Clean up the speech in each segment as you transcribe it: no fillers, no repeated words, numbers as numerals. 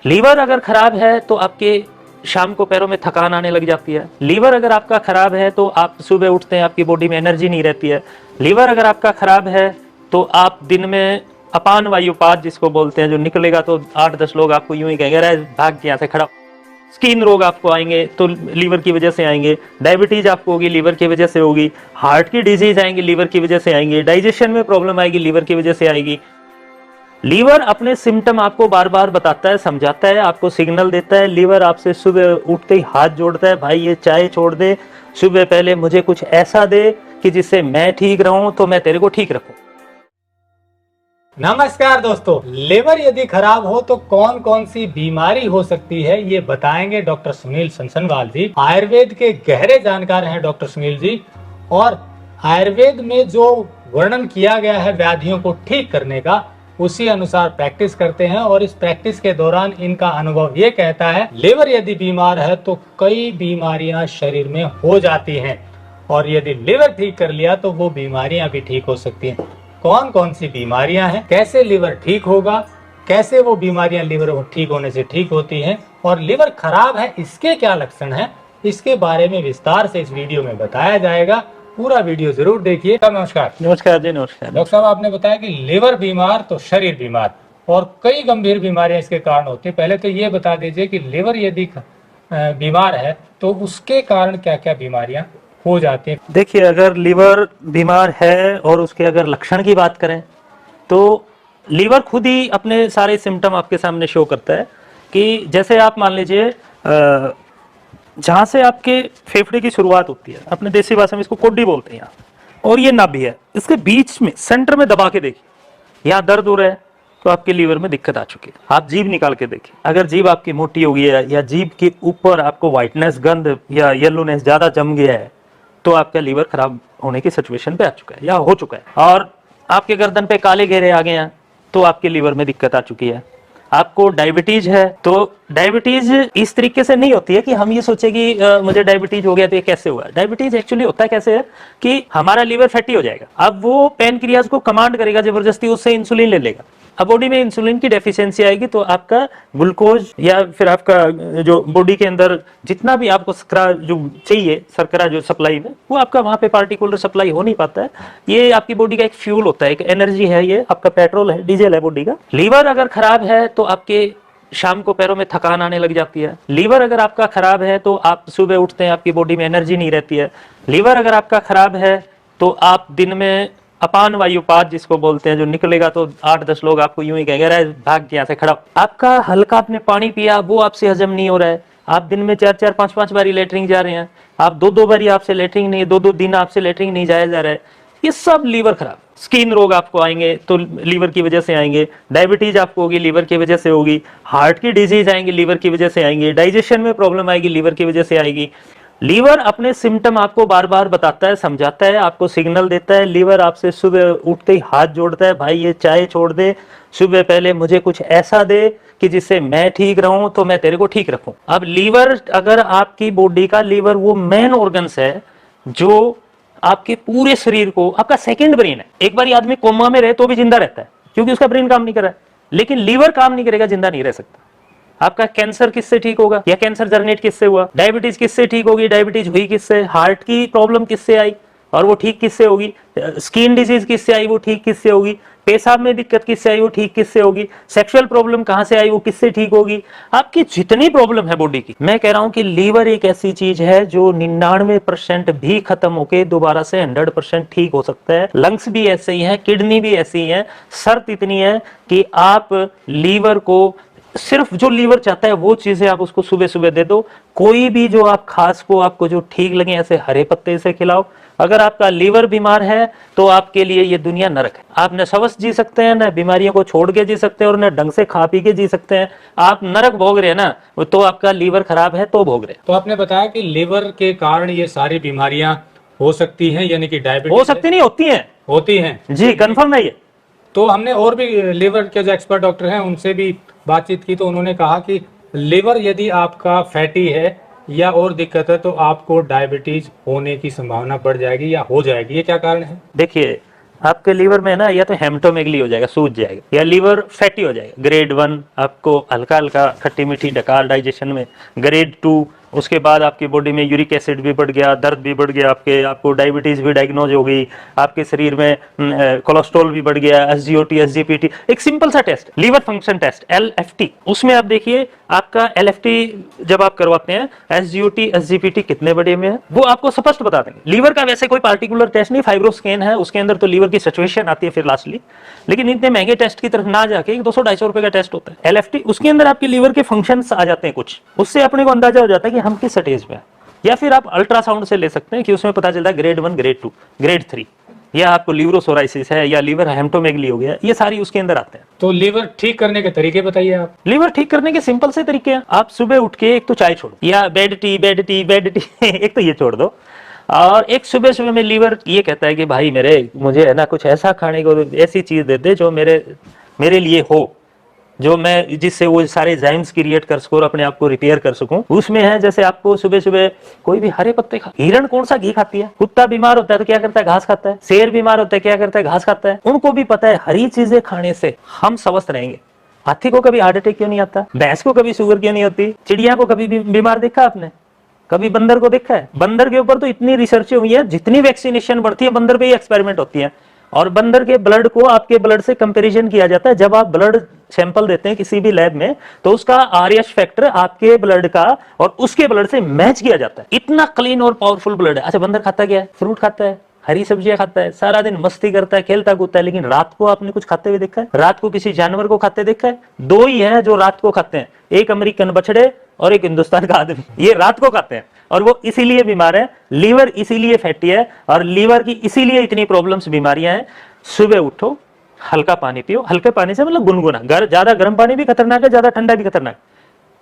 Liver अगर खराब है तो आपके शाम को पैरों में थकान आने लग जाती है। लीवर अगर आपका खराब है तो आप सुबह उठते हैं, आपकी बॉडी में एनर्जी नहीं रहती है। लीवर अगर आपका खराब है तो आप दिन में अपान वायुपात जिसको बोलते हैं, जो निकलेगा तो 8-10 लोग आपको यूं ही कहेंगे अरे भाग यहाँ से खड़ा। स्किन रोग आपको आएंगे तो लीवर की वजह से आएंगे। डायबिटीज आपको होगी लीवर की वजह से होगी। हार्ट की डिजीज आएंगी लीवर की वजह से आएंगे। डाइजेशन में प्रॉब्लम आएगी लीवर की वजह से आएगी। लीवर अपने सिम्टम आपको बार बार बताता है, समझाता है, आपको सिग्नल देता है। लीवर आपसे सुबह उठते ही हाथ जोड़ता है, भाई ये चाय छोड़ दे, सुबह पहले मुझे कुछ ऐसा दे कि जिससे मैं ठीक रहूं तो मैं तेरे को ठीक रखूं। नमस्कार दोस्तों, लिवर यदि खराब हो तो कौन कौन सी बीमारी हो सकती है ये बताएंगे डॉक्टर सुनील सनसनवाल जी। आयुर्वेद के गहरे जानकार हैं डॉक्टर सुनील जी, और आयुर्वेद में जो वर्णन किया गया है व्याधियों को ठीक करने का, उसी अनुसार प्रैक्टिस करते हैं। और इस प्रैक्टिस के दौरान इनका अनुभव ये कहता है लिवर यदि बीमार है तो कई बीमारियां शरीर में हो जाती हैं, और यदि लिवर ठीक कर लिया तो वो बीमारियां भी ठीक हो सकती हैं। कौन कौन सी बीमारियां हैं, कैसे लिवर ठीक होगा, कैसे वो बीमारियां लिवर ठीक होने से ठीक होती हैं, और लिवर खराब है इसके क्या लक्षण हैं, इसके बारे में विस्तार से इस वीडियो में बताया जाएगा। पूरा वीडियो जरूर देखिए। नमस्कार। नमस्कार जी। नमस्कार डॉक्टर साहब, आपने बताया कि लिवर बीमार तो शरीर बीमार, और कई गंभीर बीमारियां इसके कारण होती है। पहले तो ये बता दीजिए कि लिवर यदि बीमार है तो उसके कारण क्या क्या बीमारियां हो जाती हैं। देखिए, अगर लीवर बीमार है और उसके अगर लक्षण की बात करें तो लीवर खुद ही अपने सारे सिम्टम आपके सामने शो करता है। कि जैसे आप मान लीजिए जहाँ से आपके फेफड़े की शुरुआत होती है, अपने देसी भाषा में इसको कोड्डी बोलते हैं यहाँ, और ये नाभि है, इसके बीच में सेंटर में दबा के देखिए, यहाँ दर्द हो रहा है तो आपके लीवर में दिक्कत आ चुकी है। आप जीभ निकाल के देखिए, अगर जीभ आपकी मोटी हो गई है या जीभ के ऊपर आपको व्हाइटनेस, गंध या येलोनेस ज्यादा जम गया है तो आपका लीवर खराब होने की सिचुएशन पे आ चुका है या हो चुका है। और आपके गर्दन पे काले घेरे आ गए हैं तो आपके लीवर में दिक्कत आ चुकी है। आपको डायबिटीज है तो डायबिटीज इस तरीके से नहीं होती है कि हम ये सोचे कि मुझे डायबिटीज हो गया तो ये कैसे हुआ। डायबिटीज एक्चुअली होता है कैसे है कि हमारा लीवर फैटी हो जाएगा, अब वो पैनक्रियाज को कमांड करेगा जबरदस्ती, उससे इंसुलिन ले लेगा। अब बॉडी में इंसुलिन की डेफिशिएंसी आएगी तो आपका ग्लूकोज या फिर आपका जो बॉडी के अंदर जितना भी आपको शर्करा जो चाहिए, शर्करा जो सप्लाई में, वो आपका वहां पे पार्टिकुलर सप्लाई हो नहीं पाता है। ये आपकी बॉडी का एक फ्यूल होता है, एक एनर्जी है, ये आपका पेट्रोल है, डीजल है बॉडी का। लीवर अगर खराब है तो आपके शाम को पैरों में थकान आने लग जाती है। लीवर अगर आपका खराब है तो आप सुबह उठते हैं, आपकी बॉडी में एनर्जी नहीं रहती है। लीवर अगर आपका खराब है तो आप दिन में अपान वायुपात जिसको बोलते हैं, जो निकलेगा तो 8-10 लोग आपको यूं ही कहेंगे अरे भाग यहाँ से खड़ा। आपका हल्का आपने पानी पिया, वो आपसे हजम नहीं हो रहा है, आप दिन में 4-4, 5-5 बारी लेटरिन जा रहे हैं, आप 2-2 बारी आपसे लेटरिन नहीं, 2-2 दिन आपसे लेटरिन नहीं जाया जा रहा है, ये सब लीवर खराब। स्किन रोग आपको आएंगे तो लीवर की वजह से आएंगे। डायबिटीज आपको होगी लीवर की वजह से होगी। हार्ट की डिजीज आएंगी लीवर की वजह से आएंगे। डाइजेशन में प्रॉब्लम आएगी लीवर की वजह से आएगी। लीवर अपने सिम्टम आपको बार बार बताता है, समझाता है, आपको सिग्नल देता है। लीवर आपसे सुबह उठते ही हाथ जोड़ता है, भाई ये चाय छोड़ दे, सुबह पहले मुझे कुछ ऐसा दे कि जिससे मैं ठीक रहूं तो मैं तेरे को ठीक रखूं। अब लीवर, अगर आपकी बॉडी का लीवर वो मेन ऑर्गन्स है जो आपके पूरे शरीर को, आपका सेकंड ब्रेन है। एक बार आदमी कोमा में रहे तो भी जिंदा रहता है क्योंकि उसका ब्रेन काम नहीं कर रहा है, लेकिन लीवर काम नहीं करेगा, जिंदा नहीं रह सकता। आपका कैंसर किससे ठीक होगा, या कैंसर जर्नेट किससे हुआ, डायबिटीज किससे ठीक होगी, डायबिटीज हुई किससे, हार्ट की प्रॉब्लम किससे आई और वो ठीक किससे होगी, स्किन डिजीज किससे आई वो ठीक किससे होगी, पेशाब में दिक्कत किससे आई वो ठीक किससे होगी, सेक्सुअल प्रॉब्लम कहां से आई वो किससे ठीक होगी। आपकी जितनी प्रॉब्लम है बॉडी की, मैं कह रहा हूं कि लीवर एक ऐसी चीज है जो 99% भी खत्म होके दोबारा से 100% ठीक हो सकता है। लंग्स भी ऐसे ही है, किडनी भी ऐसी है। शर्त इतनी है कि आप लीवर को सिर्फ जो लीवर चाहता है वो चीजें आप उसको सुबह सुबह दे दो। कोई भी जो आप खास को आपको जो ठीक लगे ऐसे हरे पत्ते से खिलाओ। अगर आपका लीवर बीमार है तो आपके लिए ये दुनिया नरक है। आप न स्वस्थ जी सकते हैं, न बीमारियों को छोड़ के जी सकते हैं, और न ढंग से खा पी के जी सकते हैं। आप नरक भोग रहे हैं ना, तो आपका लीवर खराब है तो भोग रहे हैं। तो आपने बताया कि लिवर के कारण ये सारी बीमारियां हो सकती हैं, यानी कि डायबिटीज हो सकती नहीं, होती है, होती हैं जी, कंफर्म है ये। तो हमने और भी लिवर के जो एक्सपर्ट डॉक्टर हैं उनसे भी बातचीत की, तो उन्होंने कहा कि लिवर यदि आपका फैटी है या और दिक्कत है तो आपको डायबिटीज होने की संभावना बढ़ जाएगी या हो जाएगी। ये क्या कारण है? देखिए, आपके लीवर में ना या तो हेमटोमेगली हो जाएगा, सूज जाएगा, या लीवर फैटी हो जाएगा। ग्रेड 1 आपको हल्का हल्का खट्टी मीठी डकार डाइजेशन में, ग्रेड 2 उसके बाद आपकी बॉडी में यूरिक एसिड भी बढ़ गया, दर्द भी बढ़ गया, आपको डायबिटीज भी डायग्नोज हो गई, आपके शरीर में कोलेस्ट्रॉल भी बढ़ गया, एसजीओटी एसजीपीटी। एक सिंपल सा test, liver function test LFT, उसमें आप देखिए आपका एलएफटी जब आप करवाते हैं, एसजीओटी एसजीपीटी कितने बड़े में है वो आपको स्पष्ट बता देंगे। लीवर का वैसे कोई पार्टिकुलर टेस्ट नहीं, फाइब्रोस्कैन है उसके अंदर तो लीवर की सिचुएशन आती है फिर लास्टली, लेकिन इतने महंगे टेस्ट की तरफ ना जाके 200-250 रुपए का टेस्ट होता है एलएफटी, उसके अंदर आपके लीवर के फंक्शंस आ जाते हैं कुछ, उससे अपने को अंदाजा हो जाता है कि हम किस स्टेज पे हैं। या फिर आप अल्ट्रासाउंड से ले सकते हैं कि उसमें पता चलता है ग्रेड 1 ग्रेड 2 ग्रेड 3, या आपको लीवरोसोराइसिस है या लीवर हेमटोमेगली हो गया, ये सारी उसके अंदर आते हैं। तो लीवर ठीक करने के तरीके बताइए आप। लीवर ठीक करने के सिंपल से तरीके हैं, आप सुबह उठ के एक तो चाय छोड़ो, या बेड टी एक तो ये छोड़ दो, और एक सुबह सुबह में लीवर ये कहता है कि भाई मुझे है ना कुछ ऐसा खाने को, ऐसी चीज दे दे जो मेरे लिए हो, जो मैं जिससे वो सारे एंजाइम्स क्रिएट कर सकूं और अपने आप को रिपेयर कर सकूं। उसमें है जैसे आपको सुबह सुबह कोई भी हरे पत्ते खा, हिरण कौन सा घी खाती है, कुत्ता बीमार होता है तो क्या करता है, घास खाता है, शेर बीमार होता है क्या करता है, घास खाता है। उनको भी पता है हरी चीजें खाने से हम स्वस्थ रहेंगे। हाथी को कभी हार्ट अटैक क्यों नहीं आता, भैंस को कभी शुगर क्यों नहीं होती, चिड़िया को कभी बीमार देखा आपने, कभी बंदर को देखा है? बंदर के ऊपर तो इतनी रिसर्च हुई है, जितनी वैक्सीनेशन बढ़ती है बंदर पे ही एक्सपेरिमेंट होती है, और बंदर के ब्लड को आपके ब्लड से कंपैरिजन किया जाता है। जब आप ब्लड सैंपल देते हैं किसी भी लैब में तो उसका आरएच फैक्टर आपके ब्लड का और उसके ब्लड से मैच किया जाता है। इतना क्लीन और पावरफुल ब्लड है। अच्छा, बंदर खाता क्या है? फ्रूट खाता है, हरी सब्जियां खाता है, सारा दिन मस्ती करता है, खेलता कूदता है, लेकिन रात को आपने कुछ खाते हुए देखा है? रात को किसी जानवर को खाते देखा है? दो ही हैं जो रात को खाते हैं, एक अमेरिकन बछड़े और एक हिंदुस्तान का आदमी, ये रात को खाते हैं और वो इसीलिए बीमार है। लीवर इसीलिए फैटी है और लीवर की इसीलिए इतनी प्रॉब्लम्स बीमारियां हैं। सुबह उठो, हल्का पानी पियो, हल्के पानी से मतलब गुनगुना, ज्यादा गर्म पानी भी खतरनाक है, ज्यादा ठंडा भी खतरनाक,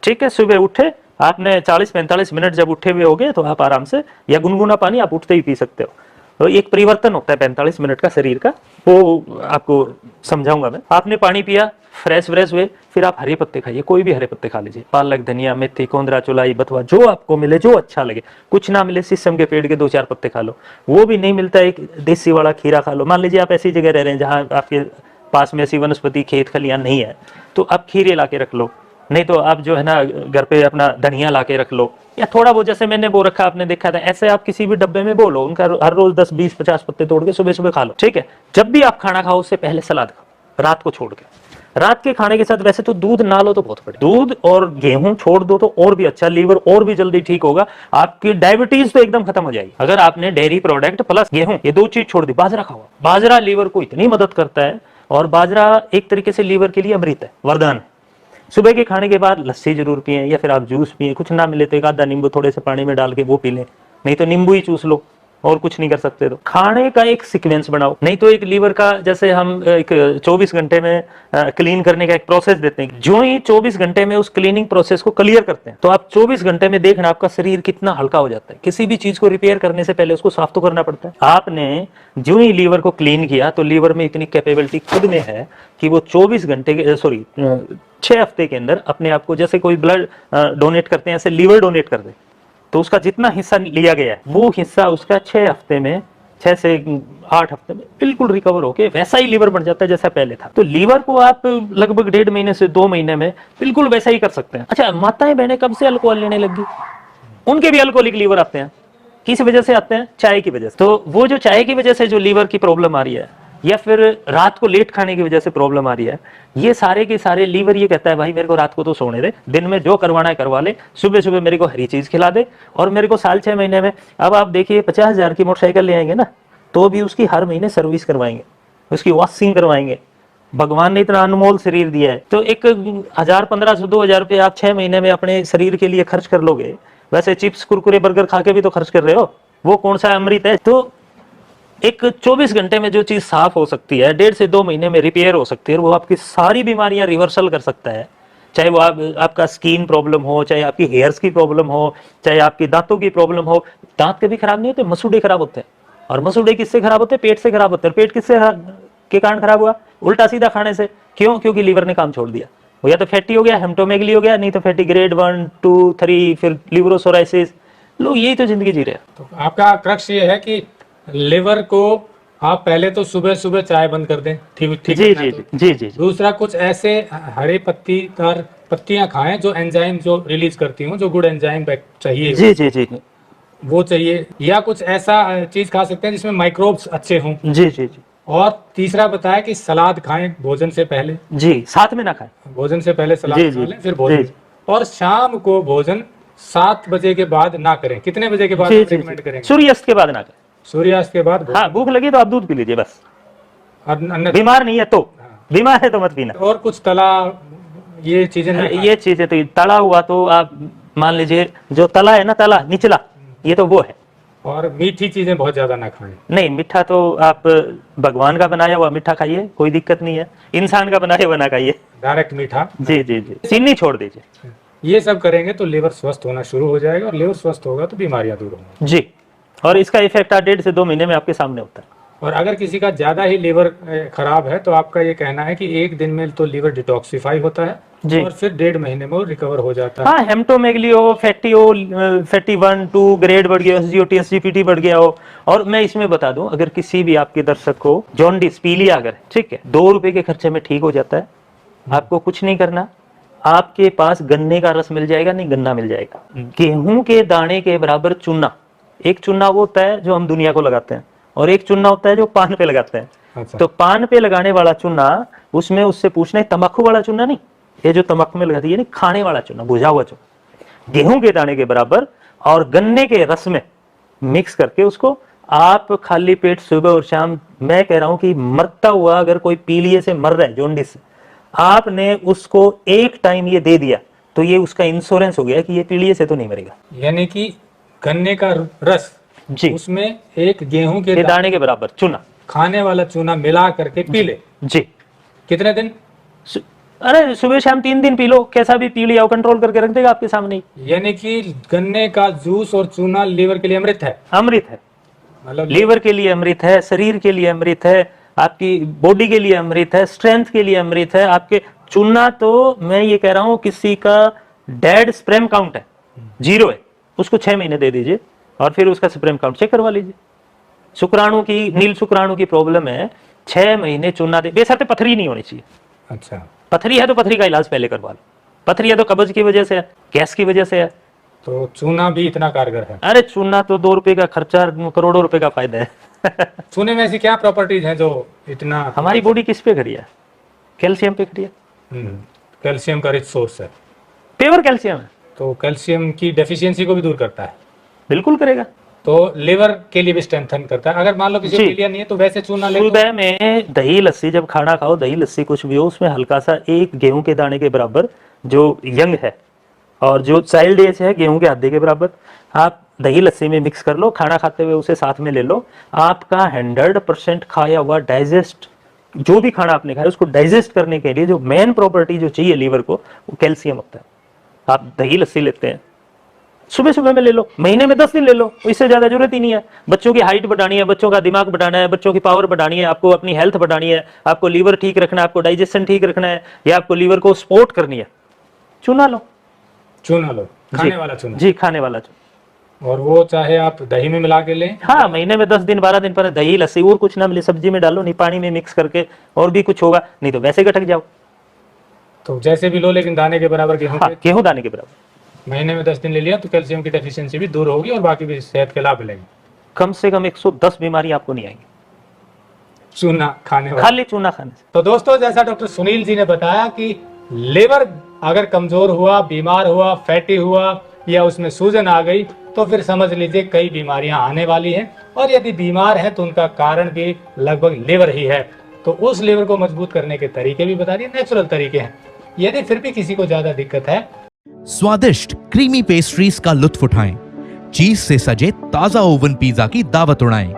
ठीक है। सुबह उठे आपने 40-45 मिनट जब उठे हुए होगे तो आप आराम से, या गुनगुना पानी आप उठते ही पी सकते हो। तो एक परिवर्तन होता है 45 मिनट का शरीर का, वो आपको समझाऊंगा मैं। आपने पानी पिया, फ्रेश हुए, फिर आप हरे पत्ते खाइए, कोई भी हरे पत्ते खा लीजिए, पालक, धनिया, मेथी, कोंदरा, चुलाई, बथुआ, जो आपको मिले, जो अच्छा लगे। कुछ ना मिले शीशम के पेड़ के 2-4 पत्ते खा लो, वो भी नहीं मिलता एक देसी वाला खीरा खा लो। मान लीजिए आप ऐसी जगह रह रहे हैं जहाँ आपके पास में ऐसी वनस्पति खेत खलियान नहीं है, तो आप खीरे ला के रख लो, नहीं तो आप जो है ना घर पे अपना धनिया ला के रख लो, या थोड़ा बहुत जैसे मैंने वो रखा, आपने देखा था, ऐसे आप किसी भी डब्बे में बोलो, उनका हर रोज 10-20-50 पत्ते तोड़ के सुबह सुबह खा लो, ठीक है। जब भी आप खाना खाओ उससे पहले सलाद खाओ, रात को छोड़ के। रात के खाने के साथ वैसे तो दूध ना लो तो बहुत बढ़िया, दूध और गेहूं छोड़ दो तो और भी अच्छा, लीवर और भी जल्दी ठीक होगा, आपकी डायबिटीज तो एकदम खत्म हो जाएगी। अगर आपने डेयरी प्रोडक्ट प्लस गेहूं ये 2 चीज छोड़ दी, बाजरा खाओ, बाजरा लीवर को इतनी मदद करता है, और बाजरा एक तरीके से लीवर के लिए अमृत है, वरदान है। सुबह के खाने के बाद लस्सी जरूर पिए, या फिर आप जूस पिए, कुछ ना मिले तो एक आधा नींबू थोड़े से पानी में डाल के वो पी लें, नहीं तो नींबू ही चूस लो, और कुछ नहीं कर सकते। तो खाने का एक सीक्वेंस बनाओ, नहीं तो एक लीवर का जैसे हम एक 24 घंटे में क्लीन करने का एक प्रोसेस देते हैं, जो ही 24 घंटे में उस क्लीनिंग प्रोसेस को क्लियर करते हैं तो आप 24 घंटे में देखना आपका शरीर कितना हल्का हो जाता है। किसी भी चीज को रिपेयर करने से पहले उसको साफ तो करना पड़ता है। आपने जो ही लीवर को क्लीन किया तो लीवर में इतनी कैपेबिलिटी खुद में है कि वो 24 घंटे के 6 हफ्ते के अंदर अपने आप को, जैसे कोई ब्लड डोनेट करते हैं ऐसे लीवर डोनेट कर दे, तो उसका जितना हिस्सा लिया गया है वो हिस्सा उसका 6 हफ्ते में, 6 से 8 हफ्ते में बिल्कुल रिकवर होके वैसा ही लीवर बन जाता है जैसा पहले था। तो लीवर को आप लगभग 1.5 महीने से 2 महीने में बिल्कुल वैसा ही कर सकते हैं। अच्छा, माताएं बहनें कब से अल्कोहल लेने लगी? उनके भी अल्कोहलिक लीवर आते हैं। किस वजह से आते हैं? चाय की वजह से। तो वो जो चाय की वजह से जो लीवर की प्रॉब्लम आ रही है, या फिर रात को लेट खाने की वजह से प्रॉब्लम आ रही है, ये सारे के सारे लीवर ये कहता है भाई मेरे को रात को तो सोने दे, दिन में जो करवाना है करवा ले, सुबह सुबह मेरे को हरी चीज खिला दे, और मेरे को साल 6 महीने में, अब आप देखिए 50,000 की मोटरसाइकिल ले आएंगे ना, तो भी उसकी हर महीने सर्विस करवाएंगे, उसकी वॉशिंग करवाएंगे। भगवान ने इतना अनमोल शरीर दिया है, तो 1,000, 1,500, 2,000 रुपये आप 6 महीने में अपने शरीर के लिए खर्च कर लोगे। वैसे चिप्स, कुरकुरे, बर्गर खा के भी तो खर्च कर रहे हो, वो कौन सा अमृत है? तो एक 24 घंटे में जो चीज साफ हो सकती है, 1.5 से 2 महीने में रिपेयर हो सकती है, वो आपकी सारी बीमारियां रिवर्सल कर सकता है। चाहे वो आपका स्किन प्रॉब्लम हो, चाहे आपकी हेयर्स की प्रॉब्लम हो, चाहे आपकी दांतों की प्रॉब्लम हो। दांत कभी खराब नहीं होते, मसूड़े खराब होते हैं। और मसूड़े किससे खराब होते हैं? पेट से खराब होते हैं। पेट किससे के कारण खराब हुआ? उल्टा सीधा खाने से। क्यों? क्योंकि लीवर ने काम छोड़ दिया। वो या तो फैटी हो गया, हेमटोमेगली हो गया, नहीं तो फैटी ग्रेड 1, 2, 3, फिर लीवरोसोराइसिस। लोग यही तो जिंदगी जी रहे हैं। तो आपका क्रक्स ये है कि लिवर को आप पहले तो सुबह सुबह चाय बंद कर दें, ठीक ठीक जी है ना? जी तो जी जी जी दूसरा, कुछ ऐसे हरे पत्तीदार पत्तियां खाएं जो एंजाइम जो रिलीज करती हूँ, जो गुड एंजाइम चाहिए जी जी जी वो चाहिए, या कुछ ऐसा चीज खा सकते हैं जिसमें माइक्रोब्स अच्छे हों। जी जी जी और तीसरा बताया कि सलाद खाएं भोजन से पहले, जी, साथ में ना खाएं। भोजन से पहले सलाद जी खा जी लें, फिर जी भोजन। और शाम को भोजन 7 बजे के बाद ना करें। कितने बजे के बाद जी आप जी जी, रिकमेंड करेंगे? सूर्यास्त के बाद ना खाएं। सूर्यास्त के बाद हाँ, भोजन। भूख लगी तो आप दूध पी लीजिए बस। अन्य बीमार नहीं है तो, हाँ। बीमार है तो मत पीना। और कुछ तला ये चीजें ना अरे खाएं। ये चीजें तो तला हुआ तो आप मान लीजिए, जो तला है ना, तला निचला, ये तो वो है। और मीठी चीजें बहुत ज्यादा ना खाएं। नहीं, मीठा तो आप भगवान का बनाया हुआ मीठा खाइए, कोई दिक्कत नहीं है। इंसान का बनाया हुआ ना खाइए। डायरेक्ट मीठा। जी जी जी, चीनी छोड़ दीजिए। ये सब करेंगे तो लिवर स्वस्थ होना शुरू हो जाएगा, और लिवर स्वस्थ होगा तो बीमारियां दूर होंगी। जी, और इसका इफेक्ट 1.5 से 2 महीने में आपके सामने होता है। और अगर किसी का ज्यादा ही लिवर खराब है तो आपका ये कहना है कि एक दिन में तो लिवर डिटॉक्सिफाई होता है, जी। और फिर 1.5 महीने में वो रिकवर हो जाता है। हाँ, हेमटोमेगली हो, फैटी 1, 2 ग्रेड बढ़ गया, एसजीओटी एसजीपीटी बढ़ गया हो। और मैं इसमें बता दूं, अगर किसी भी आपके दर्शक को जॉन्डिस, पीलिया अगर, ठीक है, 2 रुपए के खर्चे में ठीक हो जाता है। आपको कुछ नहीं करना, आपके पास गन्ने का रस मिल जाएगा, नहीं गन्ना मिल जाएगा, गेहूं के दाने के बराबर चूना। एक चूना वो होता है जो हम दुनिया को लगाते हैं, और एक चूना होता है जो पान पे लगाते हैं। अच्छा। तो पान पे लगाने वाला चूना, उसमें उससे पूछना है तंबाकू वाला चूना नहीं, ये जो तंबाकू में लगाती है, नहीं, खाने वाला चूना, भुजा हुआ चूना, गेहूं के दाने के बराबर और गन्ने के रस में मिक्स करके उसको आप खाली पेट सुबह और शाम, मैं कह रहा हूं कि मरता हुआ अगर कोई पीलिए से मर रहा है, जॉन्डिस से, आपने उसको एक टाइम ये दे दिया तो ये उसका इंश्योरेंस हो गया कि ये पीलिए से तो नहीं मरेगा। यानी कि गन्ने का रस, जी, उसमें एक गेहूं के ये दाने के बराबर चूना, खाने वाला चूना मिला करके पी ले। जी। कितने दिन? अरे सुबह शाम 3 दिन पी लो, कैसा भी पी लिया, कंट्रोल करके रख देगा आपके सामने ही। यानी कि गन्ने का जूस और चूना लीवर के लिए अमृत है। अमृत है, मतलब लीवर के लिए अमृत है, शरीर के लिए अमृत है, आपकी बॉडी के लिए अमृत है, स्ट्रेंथ के लिए अमृत है। आपके चूना तो मैं ये कह रहा हूं, किसी का डेड स्पर्म काउंट है 0 है, उसको 6 महीने दे दीजिए और फिर उसका स्पर्म काउंट चेक करवा लीजिए। शुक्राणु की, नील शुक्राणु की प्रॉब्लम है, 6 महीने चूना दे, बेशर्ते पथरी नहीं होनी चाहिए। अच्छा। पथरी है तो पथरी का इलाज पहले करवा लो। पथरी है तो कब्ज की वजह से है, गैस की वजह से है। तो चूना भी इतना कारगर है? अरे चूना तो 2 रुपए का खर्चा, करोड़ों रुपए का फायदा है। चूने में ऐसी क्या प्रॉपर्टीज हैं जो इतना? हमारी बॉडी किस पे खड़ी है? कैल्शियम पे खड़ी है। कैल्शियम का रिच सोर्स है, प्योर कैल्शियम है। तो कैल्शियम की डेफिशिएंसी को भी दूर करता है, बिल्कुल करेगा। तो लिवर के लिए भी स्ट्रेंथन करता है। अगर मान लो किसी को पीलिया नहीं है तो वैसे चूना ले लो। सुबह में दही लस्सी, जब खाना खाओ, दही लस्सी कुछ भी हो, उसमें हल्का सा एक गेहूं के दाने के बराबर, जो यंग है और जो चाइल्ड एज है गेहूं के आधे के बराबर, आप दही लस्सी में मिक्स कर लो, खाना खाते हुए उसे साथ में ले लो। आपका 100% खाया हुआ डाइजेस्ट, जो भी खाना आपने खाया उसको डाइजेस्ट करने के लिए जो मेन प्रॉपर्टी जो चाहिए लीवर को, वो कैल्शियम होता है। आप दही लस्सी लेते हैं, सुबह सुबह में ले लो, महीने में 10 दिन ले लो, इससे ज्यादा जरूरत ही नहीं है। बच्चों की हाइट बढ़ानी है, बच्चों का दिमाग बढ़ाना है, बच्चों की पावर बढ़ानी है, आपको अपनी हेल्थ बढ़ानी है, आपको लीवर ठीक रखना है, आपको डाइजेशन ठीक रखना है, या आपको लीवर को सपोर्ट करनी है, चूना लो। चूना लो, खाने वाला चूना। जी, खाने वाला चूना। और वो चाहे आप दही में मिला के लें। हाँ, महीने में 10 दिन 12 दिन पर दही लस्सी, और कुछ ना मिले सब्जी में डालो, नहीं पानी में मिक्स करके, और भी कुछ होगा, नहीं तो वैसे गटक जाओ। तो जैसे भी लो, लेकिन दाने के बराबर गेहूं हाँ, गेहूं दाने के बराबर। महीने में 10 दिन ले लिया तो कैल्शियम की डेफिशिएंसी भी दूर होगी और बाकी भी सेहत के लाभ मिलेंगे। कम से कम 110 बीमारी आपको नहीं आएंगी चूना खाने वाला। खाली चूना खाने से। तो दोस्तों, जैसा डॉक्टर सुनील जी ने बताया कि लिवर अगर कमजोर हुआ, बीमार हुआ, फैटी हुआ, या उसमें सूजन आ गई, तो फिर समझ लीजिए कई बीमारियां आने वाली हैं। और यदि बीमार है तो उनका कारण भी लगभग लिवर ही है। तो उस लिवर को मजबूत करने के तरीके भी बता दिए, नेचुरल तरीके हैं। यदि फिर भी किसी को ज्यादा दिक्कत है, स्वादिष्ट क्रीमी पेस्ट्रीज का लुत्फ उठाएं, चीज से सजे ताजा ओवन पिज्जा की दावत उड़ाएं,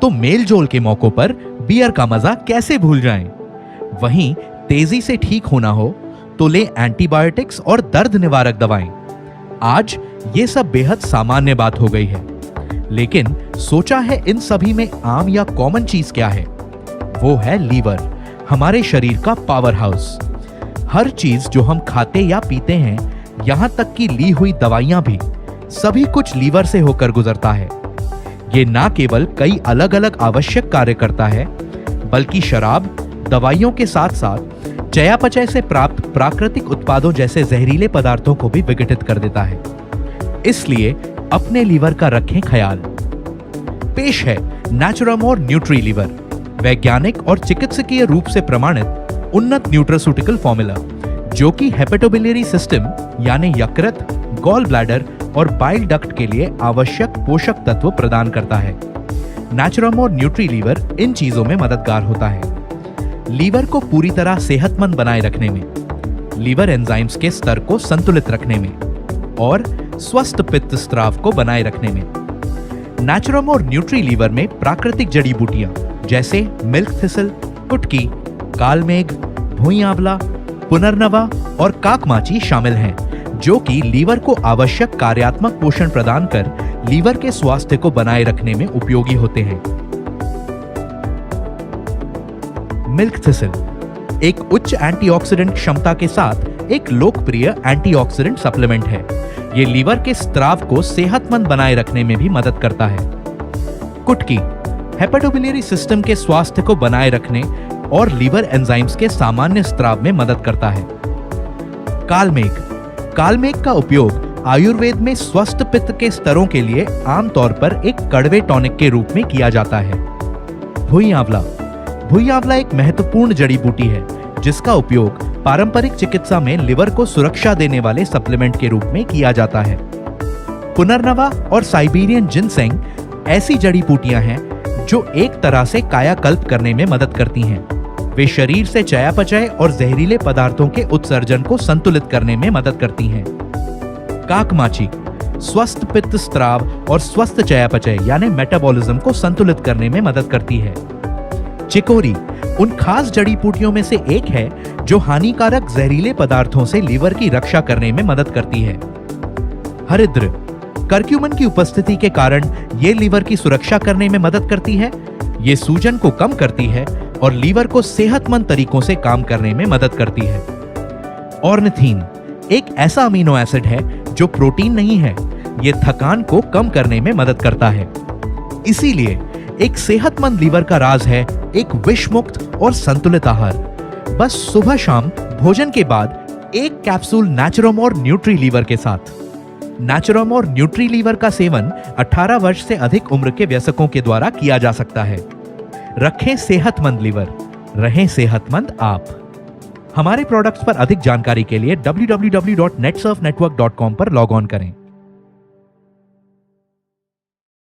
तो मेल जोल के मौकों पर बियर का मजा कैसे भूल जाएं। वहीं तेजी से ठीक होना हो तो लें एंटीबायोटिक्स और दर्द निवारक दवाएं। आज ये सब बेहद सामान्य बात हो गई है, लेकिन सोचा है इन सभी में आम या कॉमन चीज क्या है? वो है लीवर, हमारे शरीर का पावर हाउस। हर चीज जो हम खाते या पीते हैं, यहां तक कि ली हुई दवाइयां भी, सभी कुछ लीवर से होकर गुजरता है। ये ना केवल कई अलग अलग आवश्यक कार्य करता है, बल्कि शराब, दवाइयों के साथ साथ चयापचय से प्राप्त प्राकृतिक उत्पादों जैसे जहरीले पदार्थों को भी विघटित कर देता है। इसलिए अपने लीवर का रखें ख्याल। पेश है नेचुरामोर न्यूट्री लीवर, वैज्ञानिक और चिकित्सकीय रूप से प्रमाणित उन्नत न्यूट्रास्यूटिकल फॉर्मूला, जो कि हेपेटोबिलियरी सिस्टम यानी यकृत, गॉल ब्लैडर और बाइल डक्ट के लिए आवश्यक पोषक तत्व प्रदान करता है। नेचुरामोर न्यूट्री लीवर इन चीजों में मददगार होता है। लीवर को पूरी तरह सेहतमंद बनाए रखने में, लीवर एंजाइम्स के स्तर को संतुलित रखने में और स्वस्थ पित्त स्राव को बनाए रखने में। नेचुरामोर न्यूट्री लीवर में प्राकृतिक जड़ी बूटियां जैसे मिल्क थिसल, कुटकी, कालमेघ, भुई आंवला, पुनर्नवा और काकमाची शामिल हैं, जो कि लीवर को आवश्यक कार्यात्मक पोषण प्रदान कर लीवर के स्वास्थ्य को बनाए रखने में उपयोगी होते हैं। मिल्क थिसल एक उच्च एंटीऑक्सीडेंट क्षमता के साथ एक लोकप्रिय एंटीऑक्सीडेंट सप्लीमेंट है। ये लीवर के स्राव को सेहतमंद बनाए रखने में भी मदद करता है। कुटकी हेपेटोबिलियरी सिस्टम के स्वास्थ्य को बनाए रखने और लीवर एंजाइम्स के सामान्य स्राव में मदद करता है। कालमेघ कालमेघ का उपयोग आयुर्वेद में स्वस्थ पित्त के स्तरों के लिए आमतौर पर एक कड़वे टॉनिक के रूप में किया जाता है। भुई आंवला एक महत्वपूर्ण जड़ी बूटी है, जिसका उपयोग पारंपरिक चिकित्सा में लिवर को सुरक्षा देने वाले सप्लीमेंट के रूप में किया जाता है। पुनर्नवा और साइबेरियन जिनसेंग ऐसी जड़ी बूटियां हैं जो एक तरह से कायाकल्प करने में मदद करती हैं। वे शरीर से चयापचय और जहरीले पदार्थों के उत्सर्जन को संतुलित करने में मदद करती हैं। काकमाची स्वस्थ पित्त स्राव और स्वस्थ चयापचय यानी मेटाबॉलिज्म को संतुलित करने में मदद करती है। चिकोरी उन खास जड़ी बूटियों में से एक है जो हानिकारक जहरीले पदार्थों से लीवर की रक्षा करने में मदद करती है। हरिद्र करक्यूमिन की उपस्थिति के कारण ये लीवर की सुरक्षा करने में मदद करती है। ये सूजन को कम करती है और लीवर को सेहतमंद तरीकों से काम करने में मदद करती है। ऑर्निथीन एक ऐसा अमीनो एसिड है जो प्रोटीन नहीं है। ये थकान को कम करने में मदद करता है। इसीलिए एक सेहतमंद लीवर का राज है एक विष मुक्त और संतुलित आहार। बस सुबह शाम भोजन के बाद एक कैप्सूल नेचुरामोर न्यूट्री लीवर के साथ। नेचुरामोर न्यूट्री लीवर का सेवन 18 वर्ष से अधिक उम्र के वयस्कों के द्वारा किया जा सकता है। रखें सेहतमंद लीवर, रहें सेहतमंद आप। हमारे प्रोडक्ट्स पर अधिक जानकारी के लिए www.netsurfnetwork.com पर लॉग ऑन करें।